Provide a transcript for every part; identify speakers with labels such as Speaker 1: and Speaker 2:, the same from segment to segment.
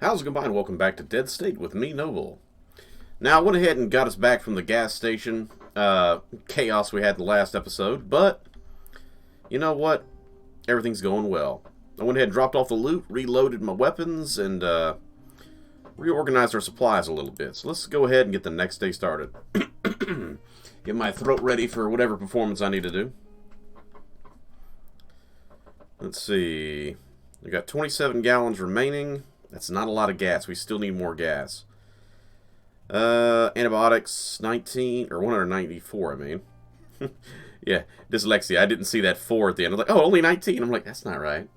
Speaker 1: How's it going? Welcome back to Dead State with me, Noble. Now, I went ahead and got us back from the gas station chaos we had in the last episode, but you know what? Everything's going well. I went ahead and dropped off the loot, reloaded my weapons, and reorganized our supplies a little bit. So let's go ahead and get the next day started. Get my throat ready for whatever performance I need to do. Let's see. We got 27 gallons remaining. That's not a lot of gas. We still need more gas. Antibiotics, 19, or 194, I mean. Yeah, dyslexia. I didn't see that 4 at the end. I was like, oh, only 19. I'm like, that's not right.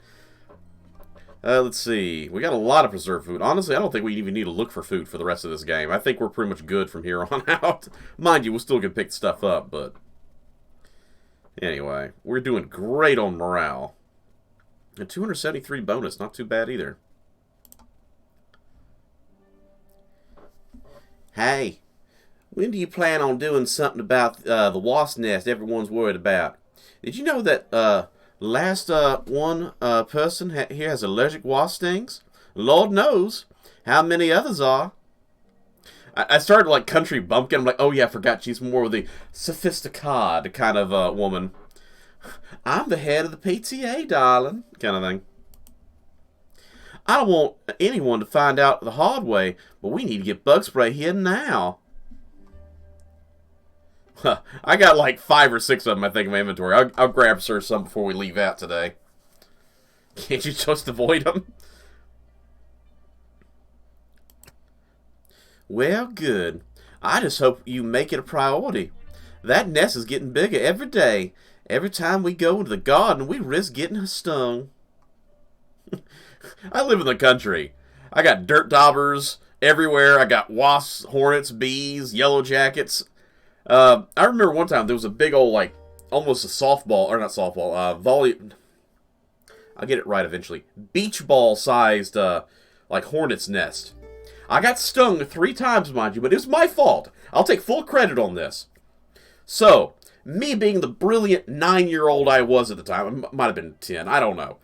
Speaker 1: Let's see. We got a lot of preserved food. Honestly, I don't think we even need to look for food for the rest of this game. I think we're pretty much good from here on out. Mind you, we'll still get picked stuff up, but... Anyway, we're doing great on morale. And 273 bonus, not too bad either. Hey, when do you plan on doing something about the wasp nest everyone's worried about? Did you know that last one person here has allergic wasp stings? Lord knows how many others are. I started like country bumpkin. I'm like, oh yeah, I forgot she's more of the sophisticated kind of woman. I'm the head of the PTA, darling, kind of thing. I don't want anyone to find out the hard way, but we need to get bug spray here now. I got like 5 or 6 of them, I think, in my inventory. I'll grab some before we leave out today. Can't you just avoid them? Well, good. I just hope you make it a priority. That nest is getting bigger every day. Every time we go into the garden, we risk getting stung. I live in the country. I got dirt daubers everywhere. I got wasps, hornets, bees, yellow jackets. I remember one time there was a big old, like, almost a softball, or not softball, volley. I'll get it right eventually. Beach ball sized, like, hornet's nest. I got stung 3 times, mind you, but it was my fault. I'll take full credit on this. So, me being the brilliant 9-year-old I was at the time, I might have been 10, I don't know.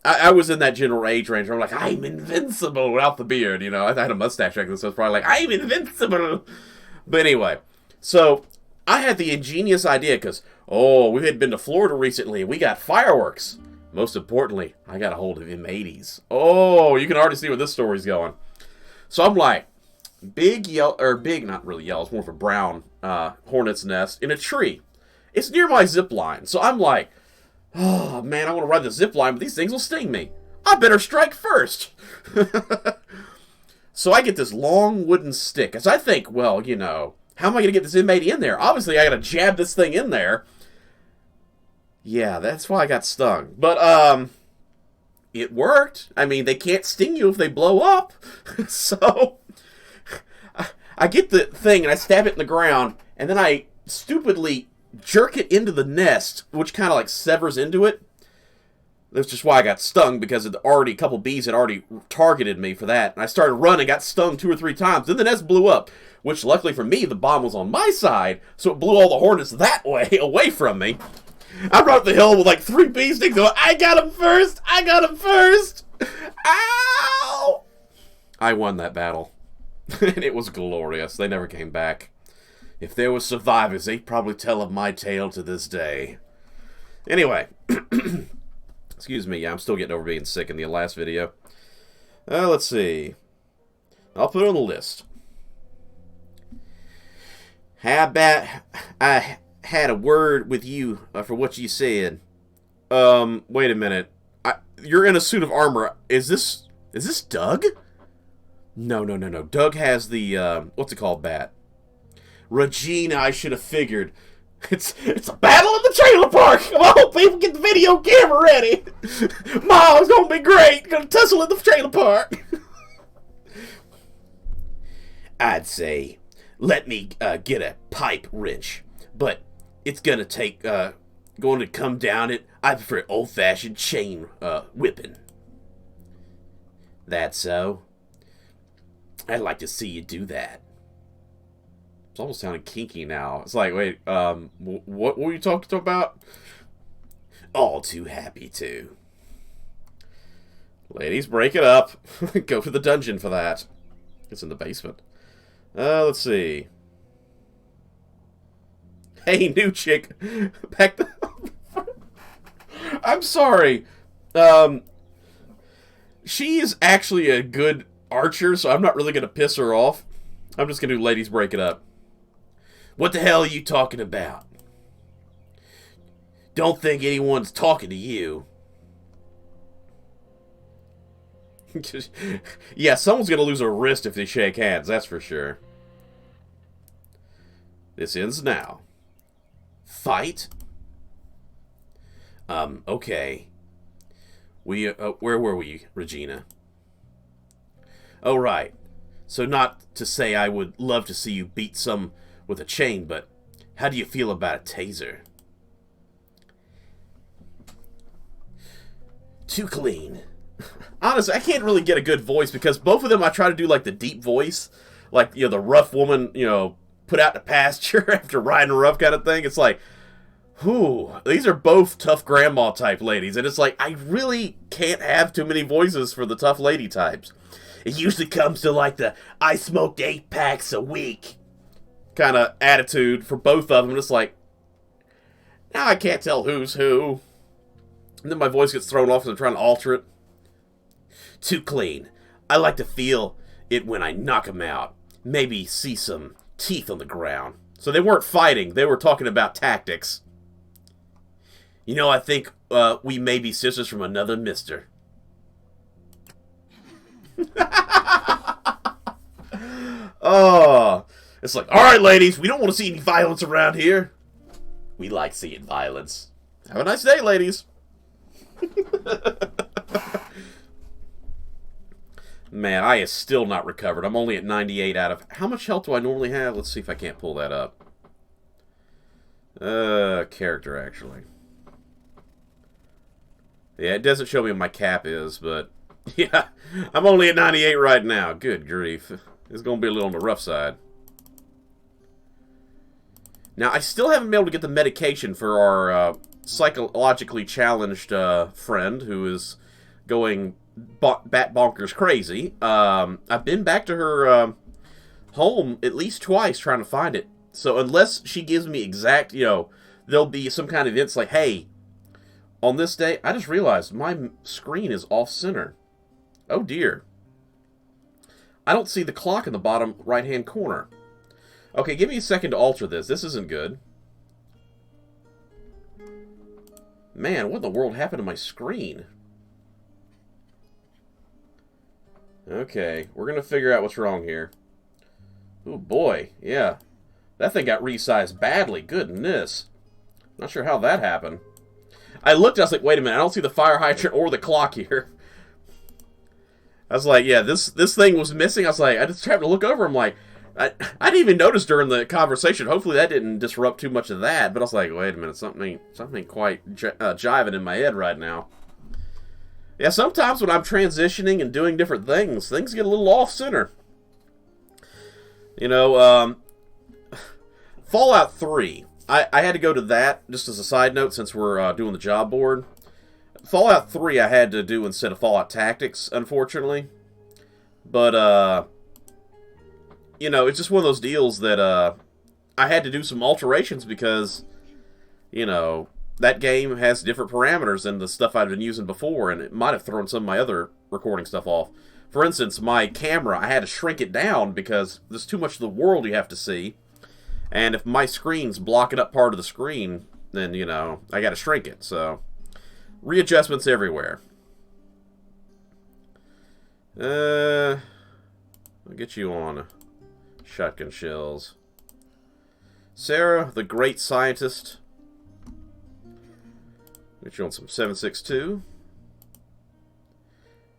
Speaker 1: I was in that general age range where I'm like, I'm invincible without the beard, you know. I had a mustache back then, so I was probably like, I'm invincible. But anyway, so I had the ingenious idea because, we had been to Florida recently and we got fireworks. Most importantly, I got a hold of M80s. Oh, you can already see where this story's going. So I'm like, big yellow, or big, not really yellow, it's more of a brown hornet's nest in a tree. It's near my zip line, so I'm like, oh, man, I want to ride the zip line, but these things will sting me. I better strike first. So I get this long wooden stick. As I think, well, you know, how am I going to get this M80 in there? Obviously, I got to jab this thing in there. Yeah, that's why I got stung. But, it worked. I mean, they can't sting you if they blow up. So, I get the thing, and I stab it in the ground, and then I stupidly jerk it into the nest, which kind of like severs into it. That's just why I got stung, because a couple bees had already targeted me for that. And I started running, got stung 2 or 3 times. Then the nest blew up, which luckily for me, the bomb was on my side, so it blew all the hornets that way, away from me. I run up the hill with like 3 bee stings going, I got him first! I got him first! Ow! I won that battle. And it was glorious. They never came back. If there were survivors, they'd probably tell of my tale to this day. Anyway. Excuse me, yeah, I'm still getting over being sick in the last video. Let's see. I'll put it on the list. How about I had a word with you for what you said? Wait a minute. You're in a suit of armor. Is this Doug? No. Doug has the, what's it called, bat? Regina, I should have figured. It's a battle in the trailer park! Come on, people, get the video camera ready! Mom's gonna be great! Gonna tussle in the trailer park! I'd say, let me get a pipe wrench. But it's gonna take, going to come down it. I prefer old-fashioned chain whipping. That so? I'd like to see you do that. It's almost sounding kinky now. It's like, wait, what were you talking about? All too happy to. Ladies, break it up. Go to the dungeon for that. It's in the basement. Let's see. Hey, new chick. Back the... I'm sorry. She is actually a good archer, so I'm not really going to piss her off. I'm just going to do ladies break it up. What the hell are you talking about? Don't think anyone's talking to you. Yeah, someone's going to lose a wrist if they shake hands, that's for sure. This ends now. Fight? Okay. Where were we, Regina? Oh, right. So not to say I would love to see you beat some with a chain, but how do you feel about a taser? Too clean. Honestly, I can't really get a good voice because both of them I try to do like the deep voice. Like, the rough woman, put out to pasture after riding her up kind of thing. It's like, whew, these are both tough grandma type ladies. And it's like, I really can't have too many voices for the tough lady types. It usually comes to like the, I smoked 8 packs a week kind of attitude for both of them. It's like, now I can't tell who's who. And then my voice gets thrown off as I'm trying to alter it. Too clean. I like to feel it when I knock him out. Maybe see some teeth on the ground. So they weren't fighting. They were talking about tactics. I think we may be sisters from another mister. Oh, it's like, all right, ladies, we don't want to see any violence around here. We like seeing violence. Have a nice day, ladies. Man, I is still not recovered. I'm only at 98 out of... How much health do I normally have? Let's see if I can't pull that up. Character, actually. Yeah, it doesn't show me what my cap is, but... Yeah, I'm only at 98 right now. Good grief. It's going to be a little on the rough side. Now, I still haven't been able to get the medication for our psychologically challenged friend who is going bat bonkers crazy. I've been back to her home at least twice trying to find it. So unless she gives me exact, there'll be some kind of events like, hey, on this day, I just realized my screen is off-center. Oh, dear. I don't see the clock in the bottom right-hand corner. Okay, give me a second to alter this. This isn't good. Man, what in the world happened to my screen? Okay, we're going to figure out what's wrong here. Oh, boy. Yeah. That thing got resized badly. Goodness. Not sure how that happened. I looked, I was like, wait a minute, I don't see the fire hydrant or the clock here. I was like, yeah, this thing was missing. I was like, I just happened to look over. I'm like, I didn't even notice during the conversation. Hopefully that didn't disrupt too much of that. But I was like, wait a minute, something ain't quite jiving in my head right now. Yeah, sometimes when I'm transitioning and doing different things get a little off-center. Fallout 3. I had to go to that, just as a side note, since we're doing the job board. Fallout 3 I had to do instead of Fallout Tactics, unfortunately. But, it's just one of those deals that I had to do some alterations because, that game has different parameters than the stuff I'd been using before, and it might have thrown some of my other recording stuff off. For instance, my camera, I had to shrink it down because there's too much of the world you have to see. And if my screen's blocking up part of the screen, then, I gotta shrink it, so... Readjustments everywhere. I'll get you on shotgun shells. Sarah, the great scientist. Get you on some 7.62.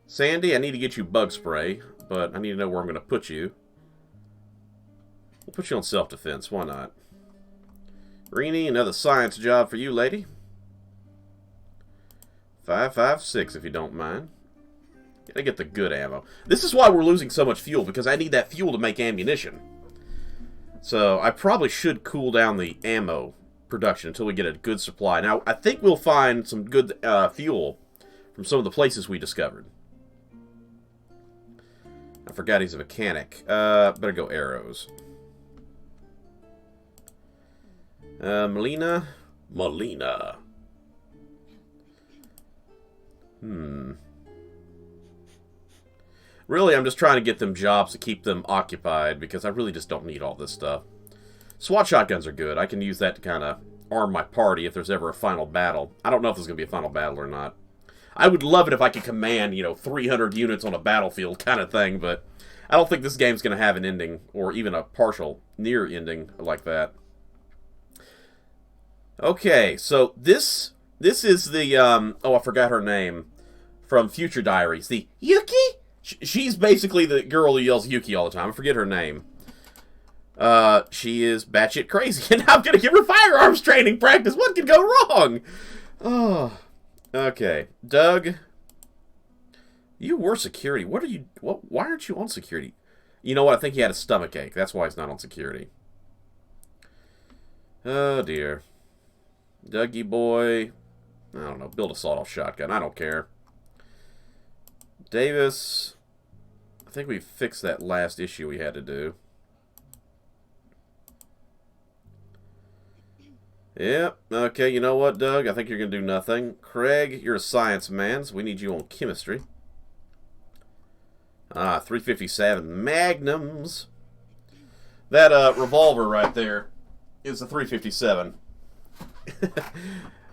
Speaker 1: Sandy, I need to get you bug spray, but I need to know where I'm going to put you. We'll put you on self-defense, why not? Reenie, another science job for you, lady. 5.56, if you don't mind. Gotta get the good ammo. This is why we're losing so much fuel, because I need that fuel to make ammunition. So, I probably should cool down the ammo production until we get a good supply. Now, I think we'll find some good fuel from some of the places we discovered. I forgot he's a mechanic. Better go arrows. Melina? Melina. Really, I'm just trying to get them jobs to keep them occupied, because I really just don't need all this stuff. SWAT shotguns are good. I can use that to kind of arm my party if there's ever a final battle. I don't know if there's going to be a final battle or not. I would love it if I could command, 300 units on a battlefield kind of thing, but I don't think this game's going to have an ending, or even a partial, near ending like that. Okay, so this is the, I forgot her name, from Future Diaries. The Yuki? She's basically the girl who yells Yuki all the time. I forget her name. She is batshit crazy, and I'm gonna give her firearms training practice. What could go wrong? Oh, okay. Doug, you were security. What are you? Why aren't you on security? You know what? I think he had a stomach ache. That's why he's not on security. Oh dear, Dougie boy. I don't know. Build a sawed-off shotgun. I don't care. Davis, I think we fixed that last issue we had to do. Yep, okay, you know what, Doug? I think you're going to do nothing. Craig, you're a science man, so we need you on chemistry. 357 Magnums. That revolver right there is a 357.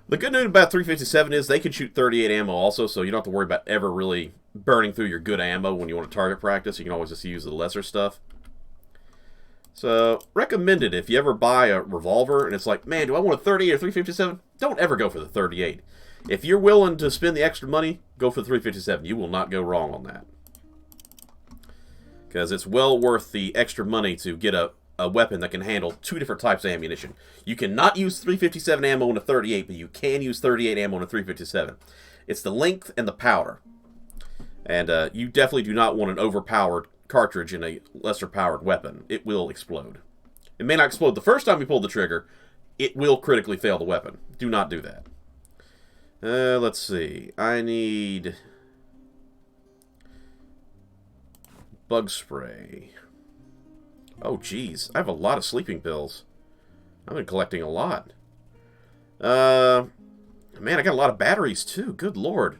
Speaker 1: The good news about 357 is they can shoot 38 ammo also, so you don't have to worry about ever really burning through your good ammo when you want to target practice. You can always just use the lesser stuff. So, recommended if you ever buy a revolver and it's like, man, do I want a 38 or 357? Don't ever go for the 38. If you're willing to spend the extra money, go for the 357. You will not go wrong on that. Because it's well worth the extra money to get a weapon that can handle two different types of ammunition. You cannot use 357 ammo in a 38, but you can use 38 ammo in a 357. It's the length and the powder. And you definitely do not want an overpowered cartridge in a lesser powered weapon. It will explode. It may not explode the first time you pull the trigger. It will critically fail the weapon. Do not do that. Let's see. I need bug spray. Oh, geez. I have a lot of sleeping pills. I've been collecting a lot. Man, I got a lot of batteries, too. Good lord.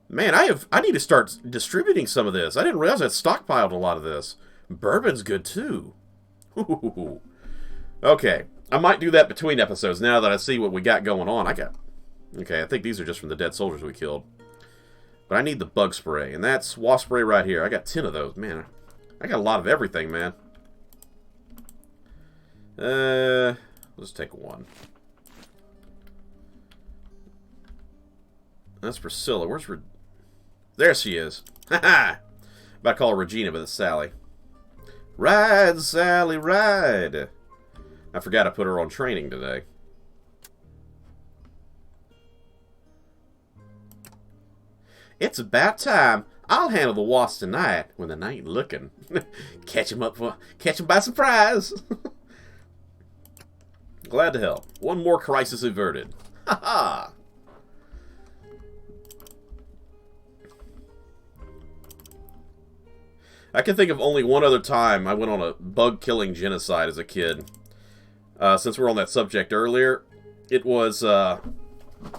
Speaker 1: Man, I need to start distributing some of this. I didn't realize I'd stockpiled a lot of this. Bourbon's good, too. Ooh. Okay. I might do that between episodes now that I see what we got going on. Okay, I think these are just from the dead soldiers we killed. But I need the bug spray, and that's wasp spray right here. I got 10 of those. Man, I got a lot of everything, man. Let's take one. That's Priscilla. Where's there she is. Ha-ha! About to call her Regina, but it's Sally. Ride, Sally, ride! I forgot to put her on training today. It's about time. I'll handle the wasps tonight when the night looking. Catch him by surprise. Glad to help. One more crisis averted. Ha ha! I can think of only one other time I went on a bug-killing genocide as a kid. Since we're on that subject earlier, it was an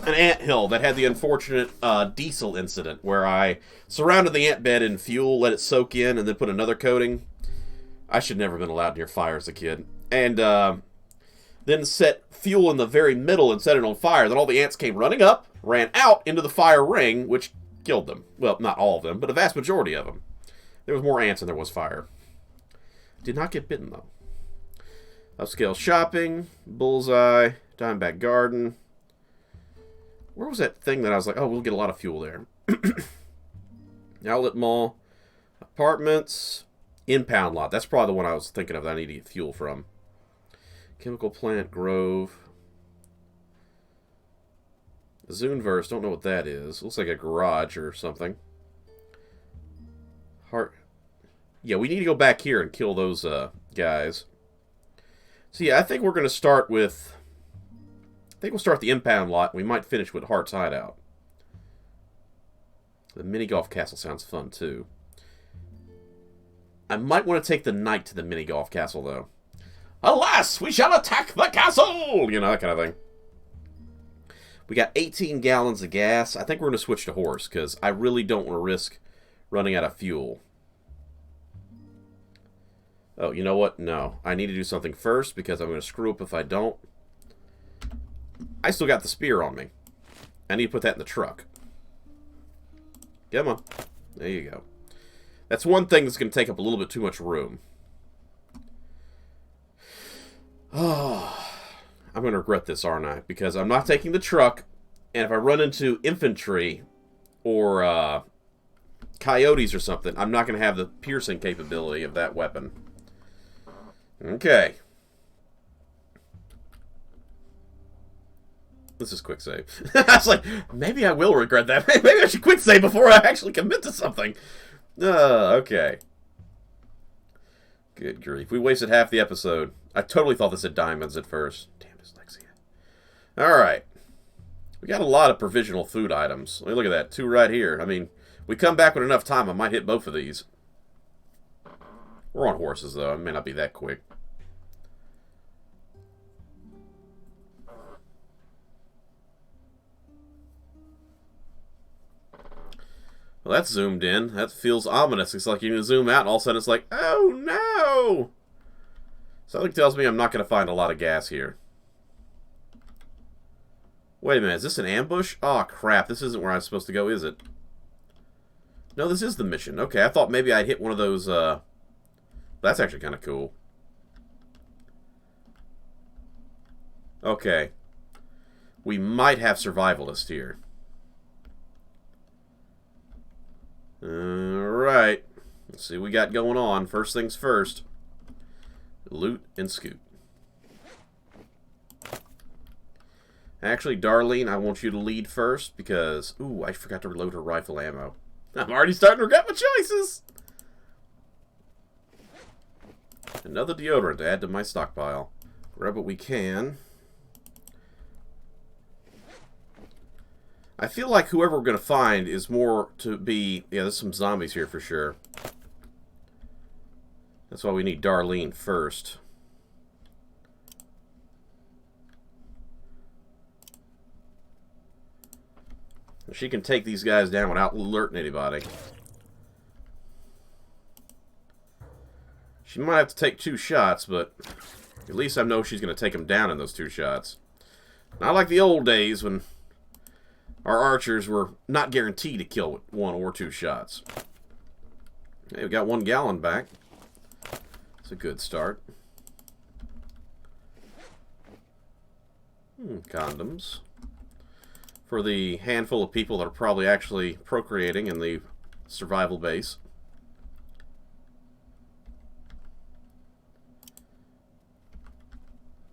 Speaker 1: anthill that had the unfortunate diesel incident where I surrounded the ant bed in fuel, let it soak in, and then put another coating. I should never have been allowed near fire as a kid. And then set fuel in the very middle and set it on fire. Then all the ants came running up, ran out into the fire ring, which killed them. Well, not all of them, but a vast majority of them. There was more ants than there was fire. Did not get bitten, though. Upscale shopping, bullseye, Dimeback Garden. Where was that thing that I was like, oh, we'll get a lot of fuel there. Outlet Mall, apartments, impound lot. That's probably the one I was thinking of that I need to get fuel from. Chemical plant, Grove. Zoonverse, don't know what that is. Looks like a garage or something. Yeah, we need to go back here and kill those guys. So yeah, I think we're going to start with... I think we'll start the impound lot. We might finish with Hart's Hideout. The mini golf castle sounds fun too. I might want to take the knight to the mini golf castle, though. Alas, we shall attack the castle! You know, that kind of thing. We got 18 gallons of gas. I think we're going to switch to horse, because I really don't want to risk running out of fuel. Oh, you know what? No. I need to do something first, because I'm going to screw up if I don't. I still got the spear on me. I need to put that in the truck. Come on. There you go. That's one thing that's going to take up a little bit too much room. Oh, I'm going to regret this, aren't I? Because I'm not taking the truck, and if I run into infantry or coyotes or something, I'm not going to have the piercing capability of that weapon. Okay. This is quick save. I was like, maybe I will regret that. Maybe I should quick save before I actually commit to something. Okay. Good grief. We wasted half the episode. I totally thought this had diamonds at first. Damn dyslexia. Alright. We got a lot of provisional food items. Let me look at that. 2 right here. I mean, we come back with enough time, I might hit both of these. We're on horses, though. It may not be that quick. Well, that's zoomed in. That feels ominous. It's like you can zoom out, and all of a sudden it's like, oh no! Something tells me I'm not going to find a lot of gas here. Wait a minute, is this an ambush? Oh crap, this isn't where I'm supposed to go, is it? No, this is the mission. Okay, I thought maybe I'd hit one of those, That's actually kind of cool. Okay. We might have survivalists here. Alright. Let's see what we got going on. First things first. Loot and scoot. Actually, Darlene, I want you to lead first because... Ooh, I forgot to reload her rifle ammo. I'm already starting to regret my choices! Another deodorant to add to my stockpile. Grab what we can. I feel like whoever we're going to find is more to be... Yeah, there's some zombies here for sure. That's why we need Darlene first. She can take these guys down without alerting anybody. She might have to take 2 shots, but at least I know she's going to take them down in those 2 shots. Not like the old days when our archers were not guaranteed to kill with 1 or 2 shots. Hey, we got 1 gallon back. It's a good start. Condoms. For the handful of people that are probably actually procreating in the survival base.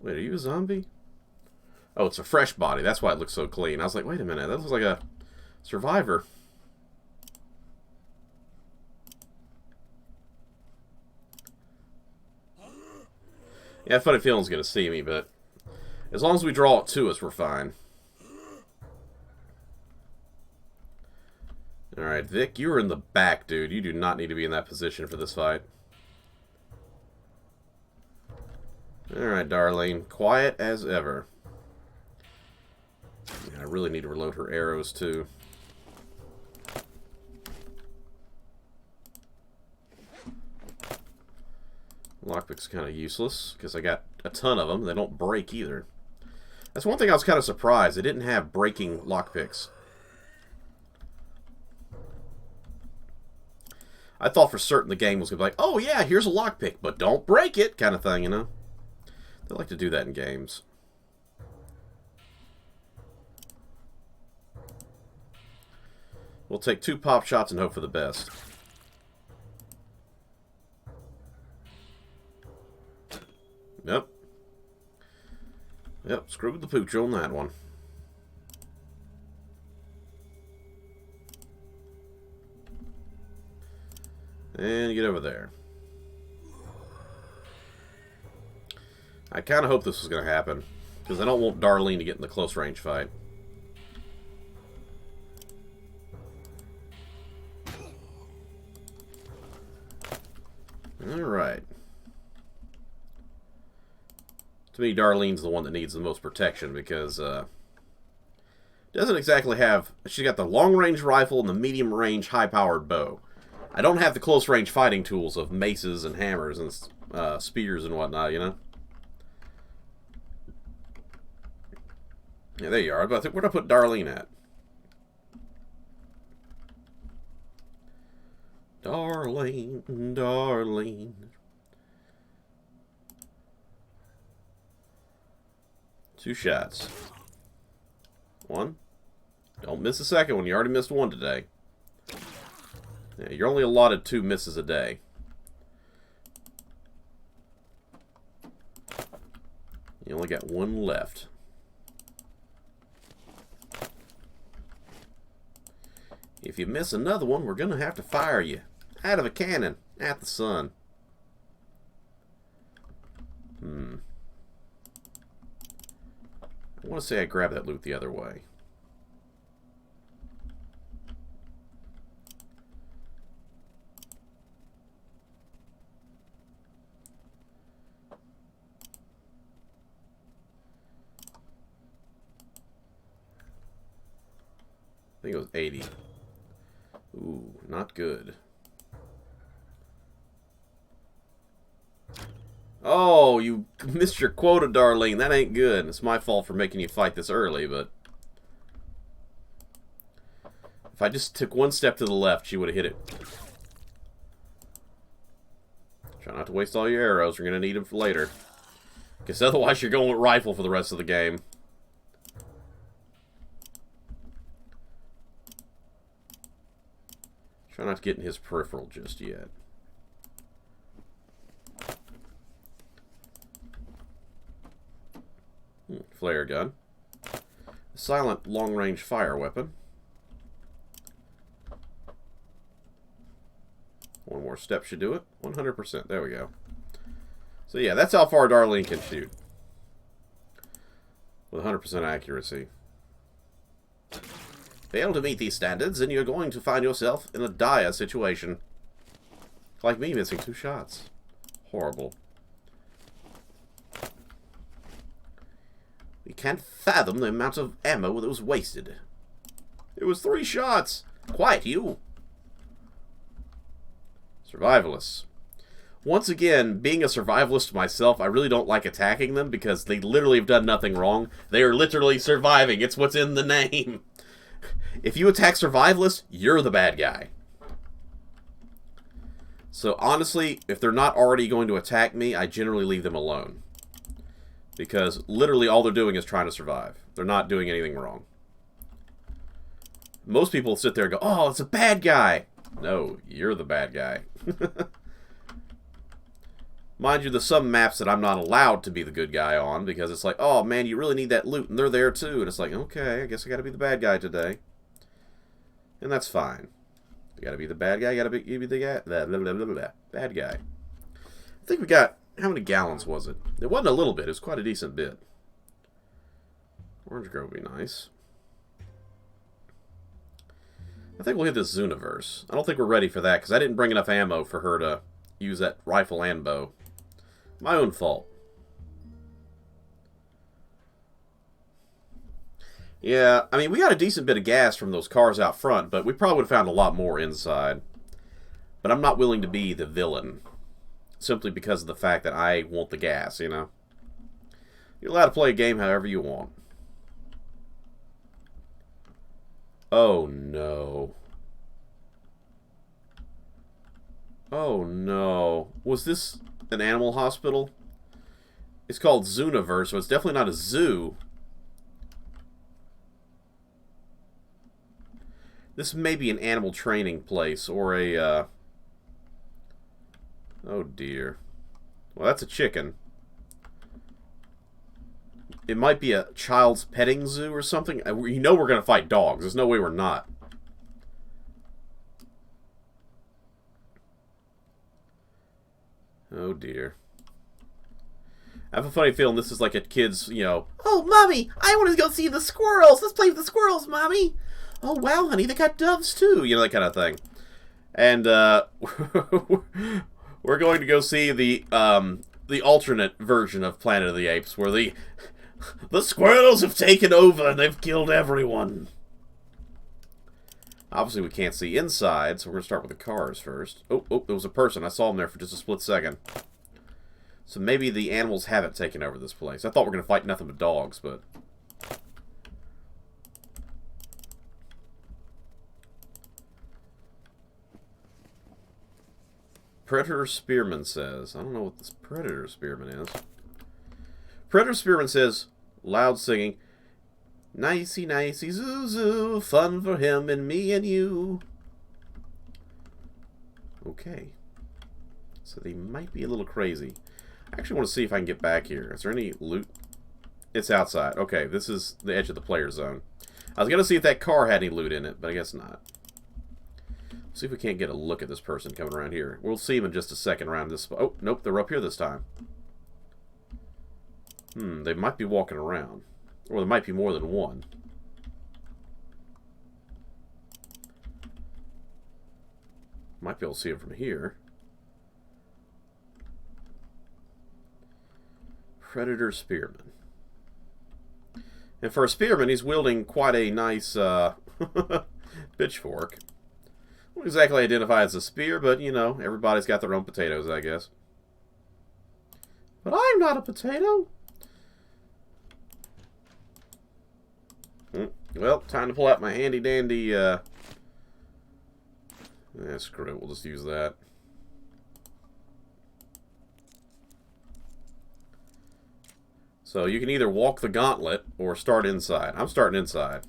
Speaker 1: Wait, are you a zombie? Oh, it's a fresh body. That's why it looks so clean. I was like, wait a minute. That looks like a survivor. Yeah, funny feeling's gonna see me, but as long as we draw it to us, we're fine. Alright, Vic, you're in the back, dude. You do not need to be in that position for this fight. Alright, Darlene. Quiet as ever. I really need to reload her arrows, too. Lockpick's kind of useless, because I got a ton of them. They don't break, either. That's one thing I was kind of surprised. They didn't have breaking lockpicks. I thought for certain the game was going to be like, oh yeah, here's a lockpick, but don't break it, kind of thing, you know? They like to do that in games. We'll take 2 pop shots and hope for the best. Yep. Yep, screwed the pooch on that one. And get over there. I kind of hope this was going to happen, because I don't want Darlene to get in the close range fight. Alright. To me, Darlene's the one that needs the most protection because, doesn't exactly have... She's got the long-range rifle and the medium-range, high-powered bow. I don't have the close-range fighting tools of maces and hammers and spears and whatnot, you know? Yeah, there you are. But where'd I put Darlene at? Darlene, Darlene. Two shots. One. Don't miss the second one. You already missed one today. Yeah, you're only allotted 2 misses a day. You only got 1 left. If you miss another one, we're going to have to fire you out of a cannon at the sun. I want to say I grabbed that loot the other way. I think it was 80. Ooh, not good. Oh, you missed your quota, Darlene. That ain't good. It's my fault for making you fight this early, but... If I just took 1 step to the left, she would have hit it. Try not to waste all your arrows. You're going to need them for later. Because otherwise you're going with rifle for the rest of the game. Try not to get in his peripheral just yet. Flare gun. Silent long-range fire weapon. 1 more step should do it. 100%. There we go. So yeah, that's how far Darlene can shoot. With 100% accuracy. Fail to meet these standards, and you're going to find yourself in a dire situation. Like me missing 2 shots. Horrible. We can't fathom the amount of ammo that was wasted. It was 3 shots! Quiet, you! Survivalists. Once again, being a survivalist myself, I really don't like attacking them because they literally have done nothing wrong. They are literally surviving. It's what's in the name. If you attack survivalists, you're the bad guy. So honestly, if they're not already going to attack me, I generally leave them alone. Because literally all they're doing is trying to survive. They're not doing anything wrong. Most people sit there and go, oh, it's a bad guy. No, you're the bad guy. Mind you, there's some maps that I'm not allowed to be the good guy on because it's like, oh man, you really need that loot, and they're there too. And it's like, okay, I guess I gotta be the bad guy today. And that's fine. You gotta be the bad guy, you gotta be the guy, bad guy. I think we got, how many gallons was it? It wasn't a little bit, it was quite a decent bit. Orange Grove would be nice. I think we'll hit this Zooniverse. I don't think we're ready for that because I didn't bring enough ammo for her to use that rifle and bow. My own fault. Yeah, I mean, we got a decent bit of gas from those cars out front, but we probably would have found a lot more inside. But I'm not willing to be the villain. Simply because of the fact that I want the gas, you know? You're allowed to play a game however you want. Oh, no. Oh, no. Was this an animal hospital? It's called Zooniverse, so it's definitely not a zoo. This may be an animal training place, or a, Oh, dear. Well, that's a chicken. It might be a child's petting zoo or something. You know we're going to fight dogs. There's no way we're not. Oh, dear. I have a funny feeling this is like a kid's, you know, oh, Mommy, I want to go see the squirrels. Let's play with the squirrels, Mommy. Oh, wow, honey, they got doves, too. You know, that kind of thing. And, we're We're going to go see the alternate version of Planet of the Apes, where the squirrels have taken over and they've killed everyone. Obviously, we can't see inside, so we're going to start with the cars first. Oh, there was a person. I saw him there for just a split second. So maybe the animals haven't taken over this place. I thought we were going to fight nothing but dogs, but... Predator Spearman says... I don't know what this Predator Spearman is. Predator Spearman says, loud singing... Nicey, nicey, zoo, zoo, fun for him and me and you. Okay. So they might be a little crazy. I actually want to see if I can get back here. Is there any loot? It's outside. Okay, this is the edge of the player zone. I was going to see if that car had any loot in it, but I guess not. See if we can't get a look at this person coming around here. We'll see him in just a second around this spot. Oh, nope, they're up here this time. They might be walking around. Or there might be more than one. Might be able to see him from here. Predator Spearman. And for a spearman, he's wielding quite a nice pitchfork. Won't exactly identify as a spear, but, you know, everybody's got their own potatoes, I guess. But I'm not a potato. Well, time to pull out my handy-dandy, screw it, we'll just use that. So, you can either walk the gauntlet, or start inside. I'm starting inside.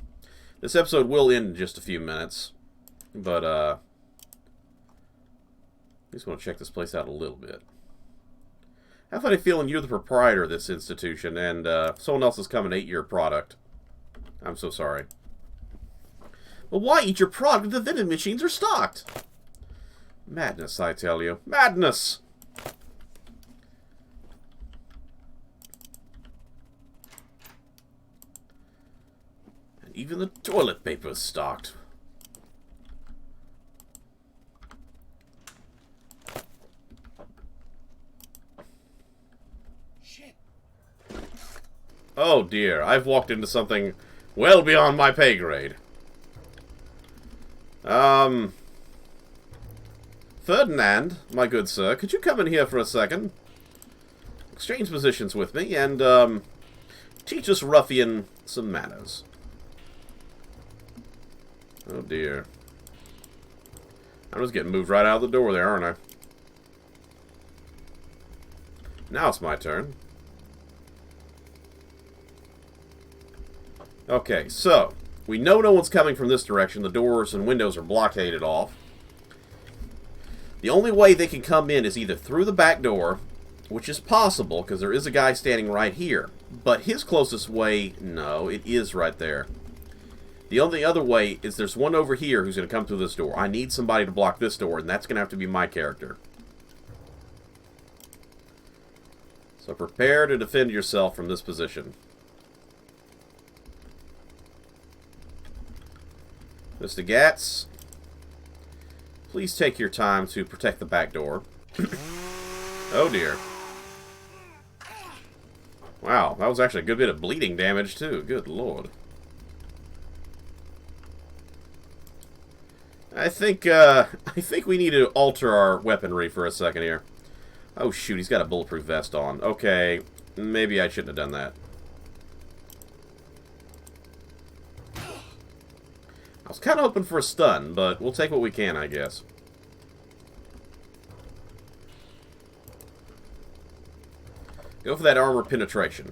Speaker 1: This episode will end in just a few minutes. But, I just want to check this place out a little bit. I have a funny feeling you're the proprietor of this institution, and, someone else has come and ate your product. I'm so sorry. Well, why eat your product if the vending machines are stocked? Madness, I tell you. Madness! And even the toilet paper is stocked.
Speaker 2: Shit.
Speaker 1: Oh dear, I've walked into something well beyond my pay grade. Ferdinand, my good sir, could you come in here for a second? Exchange positions with me, and, teach this ruffian some manners. Oh dear. I'm just getting moved right out of the door there, aren't I? Now it's my turn. Okay, so, we know no one's coming from this direction. The doors and windows are blockaded off. The only way they can come in is either through the back door, which is possible, because there is a guy standing right here. But his closest way, no, it is right there. The only other way is there's one over here who's going to come through this door. I need somebody to block this door, and that's going to have to be my character. So prepare to defend yourself from this position. Mr. Gatz, please take your time to protect the back door. Oh dear. Wow, that was actually a good bit of bleeding damage too. Good lord. I think we need to alter our weaponry for a second here. Oh shoot, he's got a bulletproof vest on. Okay, maybe I shouldn't have done that. I was kind of hoping for a stun, but we'll take what we can, I guess. Go for that armor penetration.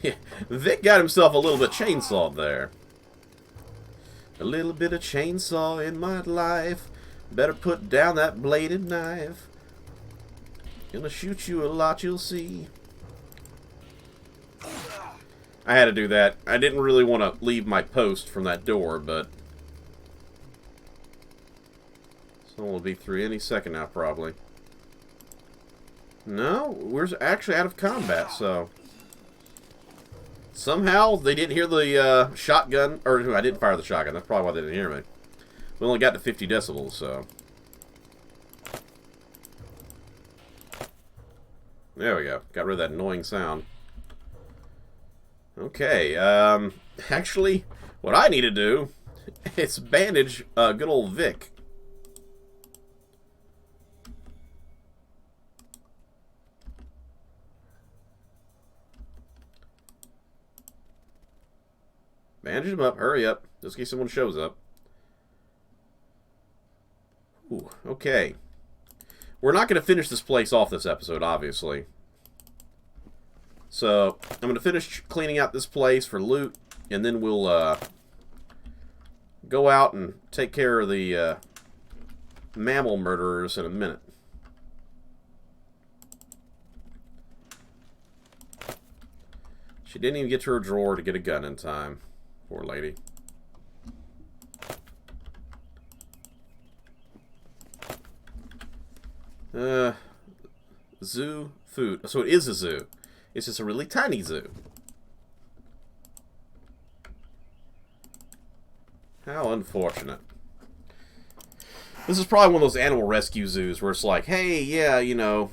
Speaker 1: Yeah, Vic got himself a little bit chainsawed there. A little bit of chainsaw in my life. Better put down that bladed knife. Gonna shoot you a lot, you'll see. I had to do that. I didn't really want to leave my post from that door, but... someone will be through any second now, probably. No, we're actually out of combat, so... somehow they didn't hear the shotgun, or I didn't fire the shotgun, that's probably why they didn't hear me. We only got to 50 decibels, so. There we go. Got rid of that annoying sound. Okay, actually, what I need to do is bandage good old Vic. Bandage him up. Hurry up. Just in case someone shows up. Ooh, okay. We're not going to finish this place off this episode, obviously. So, I'm going to finish cleaning out this place for loot, and then we'll go out and take care of the mammal murderers in a minute. She didn't even get to her drawer to get a gun in time. Poor lady. Zoo food. So it is a zoo. It's just a really tiny zoo. How unfortunate. This is probably one of those animal rescue zoos where it's like, hey, yeah, you know,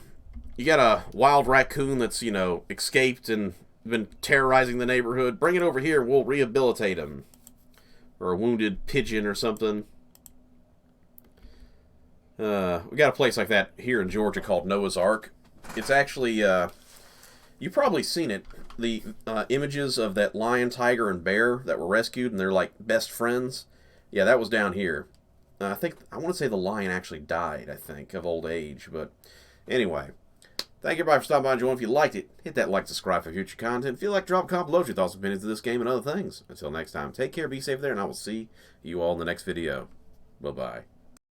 Speaker 1: you got a wild raccoon that's, you know, escaped and been terrorizing the neighborhood. Bring it over here and we'll rehabilitate him. Or a wounded pigeon or something. We got a place like that here in Georgia called Noah's Ark. It's actually, you've probably seen it. The images of that lion, tiger, and bear that were rescued, and they're like best friends. Yeah, that was down here. I want to say the lion actually died, I think, of old age. But anyway, thank you everybody for stopping by and joining. If you liked it, hit that like, subscribe for future content. If you like, drop a comment below your thoughts and opinions of this game and other things. Until next time, take care, be safe there, and I will see you all in the next video. Bye-bye.